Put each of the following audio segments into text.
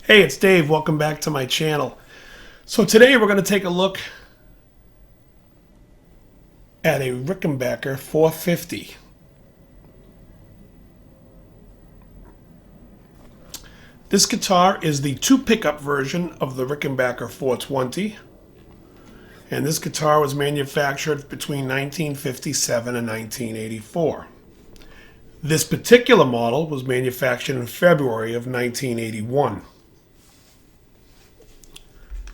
Hey, it's Dave. Welcome back to my channel. So today we're going to take a look at a Rickenbacker 450. This guitar is the two pickup version of the Rickenbacker 420. And this guitar was manufactured between 1957 and 1984. This particular model was manufactured in February of 1981.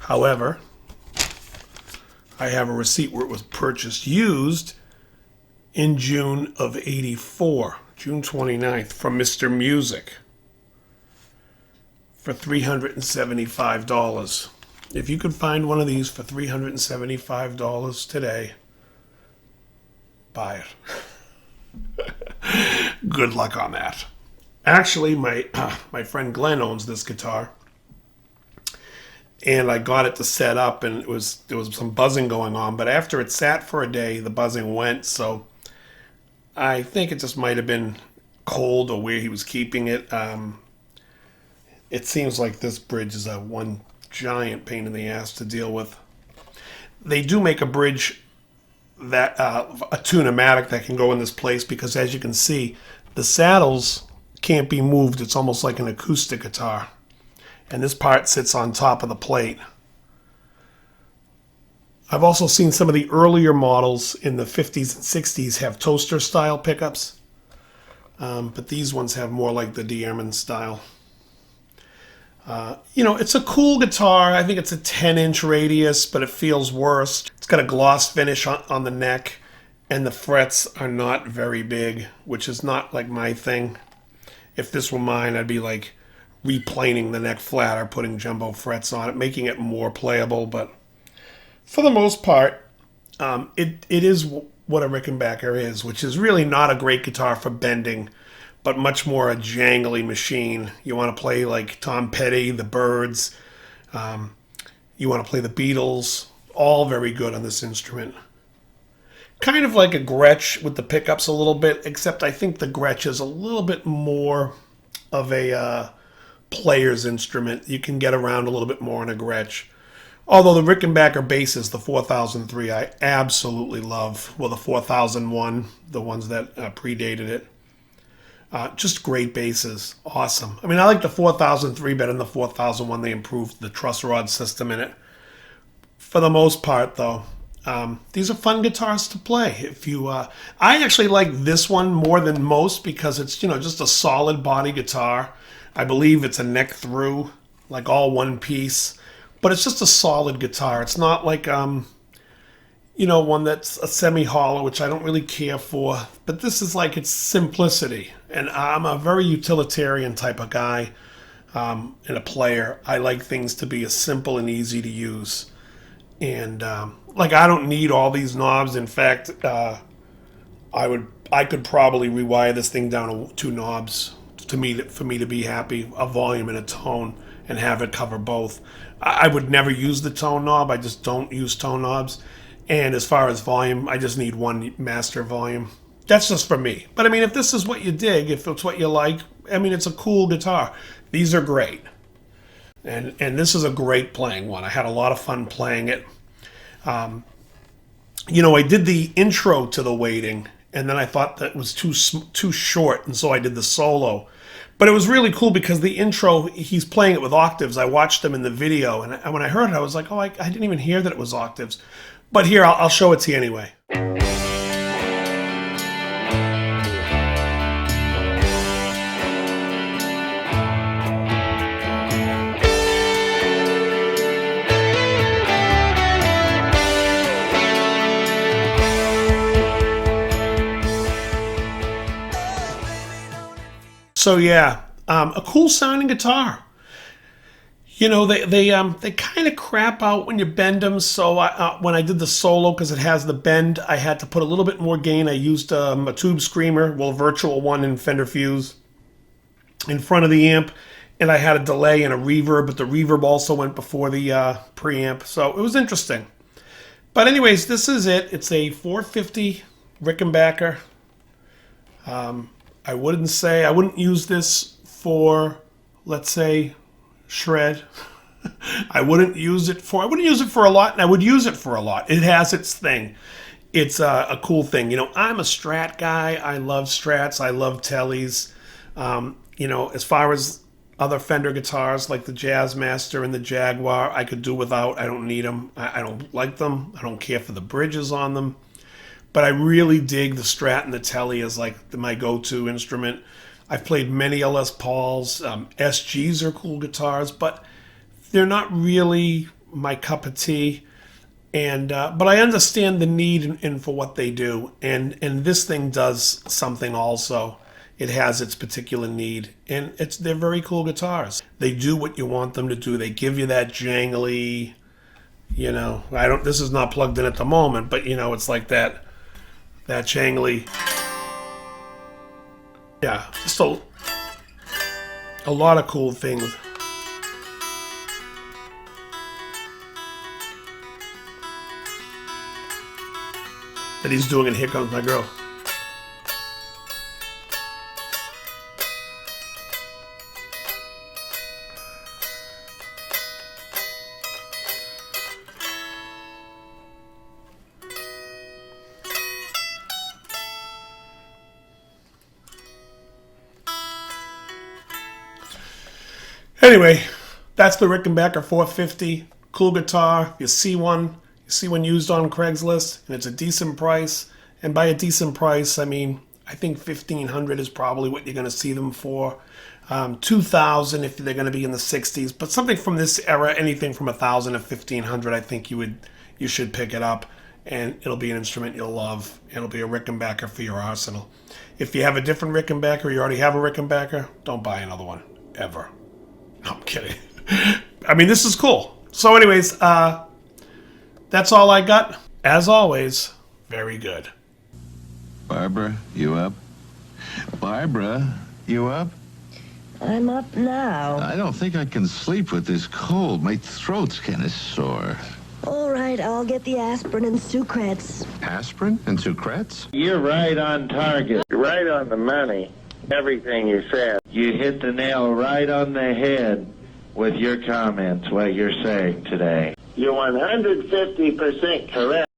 However, I have a receipt where it was purchased used in June of 84, June 29th, from Mr. Music for $375. If you could find one of these for $375 today, buy it. Good luck on that. Actually, my friend Glenn owns this guitar. And I got it to set up, and there was some buzzing going on. But after it sat for a day, the buzzing went. So I think it just might have been cold or where he was keeping it. It seems like this bridge is one giant pain in the ass to deal with. They do make a bridge that a tune-o-matic that can go in this place because, as you can see, the saddles can't be moved. It's almost like an acoustic guitar. And this part sits on top of the plate. I've also seen some of the earlier models in the 50s and 60s have toaster style pickups. But these ones have more like the Dearman style. It's a cool guitar. I think it's a 10-inch radius, but it feels worse. It's got a gloss finish on the neck, and the frets are not very big, which is not like my thing. If this were mine, I'd be like replaning the neck flat or putting jumbo frets on it, making it more playable. But for the most part, it is what a Rickenbacker is, which is really not a great guitar for bending, but much more a jangly machine. You want to play like Tom Petty, the Byrds, you want to play the Beatles, all very good on this instrument. Kind of like a Gretsch with the pickups a little bit, except I think the Gretsch is a little bit more of a player's instrument. You can get around a little bit more on a Gretsch. Although the Rickenbacker basses, the 4003, I absolutely love. Well, the 4001, the ones that predated it. Just great basses. Awesome. I mean, I like the 4003 better than the 4001. They improved the truss rod system in it. For the most part, though, these are fun guitars to play. I actually like this one more than most because it's, just a solid body guitar. I believe it's a neck through, like all one piece. But it's just a solid guitar. It's not like, one that's a semi-hollow, which I don't really care for. But this is like its simplicity. And I'm a very utilitarian type of guy and a player. I like things to be as simple and easy to use. And, I don't need all these knobs. In fact, I could probably rewire this thing down to 2 knobs for me to be happy, a volume and a tone, and have it cover both. I would never use the tone knob. I just don't use tone knobs. And as far as volume, I just need one master volume. That's just for me. But I mean, if this is what you dig, if it's what you like, I mean, it's a cool guitar. These are great. And this is a great playing one. I had a lot of fun playing it. I did the intro to the Waiting, and then I thought that was too short, and so I did the solo. But it was really cool because the intro, he's playing it with octaves. I watched him in the video, and when I heard it, I was like, oh, I didn't even hear that it was octaves. But here, I'll show it to you anyway. So yeah, a cool sounding guitar. They kind of crap out when you bend them. So when I did the solo, because it has the bend, I had to put a little bit more gain. I used a tube screamer, virtual one in Fender Fuse, in front of the amp, and I had a delay and a reverb, but the reverb also went before the preamp. So it was interesting. But anyways, this is it. It's a 450 Rickenbacker. I wouldn't use this for, let's say, shred. I wouldn't use it for a lot, and I would use it for a lot. It has its thing. It's a cool thing. You know, I'm a Strat guy. I love Strats. I love Tellys. You know, as far as other Fender guitars like the Jazzmaster and the Jaguar, I could do without. I don't need them. I don't like them. I don't care for the bridges on them. But I really dig the Strat and the Telly as like my go-to instrument. I've played many Les Pauls. SGs are cool guitars, but they're not really my cup of tea. And but I understand the need in for what they do. And this thing does something also. It has its particular need, and they're very cool guitars. They do what you want them to do. They give you that jangly, you know. This is not plugged in at the moment, but you know, it's like that jangly. Yeah, just a lot of cool things. That he's doing, and Here Comes My Girl. Anyway, that's the Rickenbacker 450. Cool guitar. You see one used on Craigslist, and it's a decent price. And by a decent price, I mean, I think $1,500 is probably what you're going to see them for. $2,000 if they're going to be in the 60s. But something from this era, anything from $1,000 to $1,500, I think you should pick it up, and it'll be an instrument you'll love. It'll be a Rickenbacker for your arsenal. If you have a different Rickenbacker, you already have a Rickenbacker, don't buy another one ever. No, I'm kidding. I mean, this is cool. So anyways, that's all I got. As always, very good. Barbara, you up? Barbara, you up? I'm up now. I don't think I can sleep with this cold. My throat's kind of sore. All right, I'll get the aspirin and Sucrets. Aspirin and Sucrets? You're right on target. You're right on the money. Everything you said. You hit the nail right on the head with your comments, what you're saying today. You're 150% correct.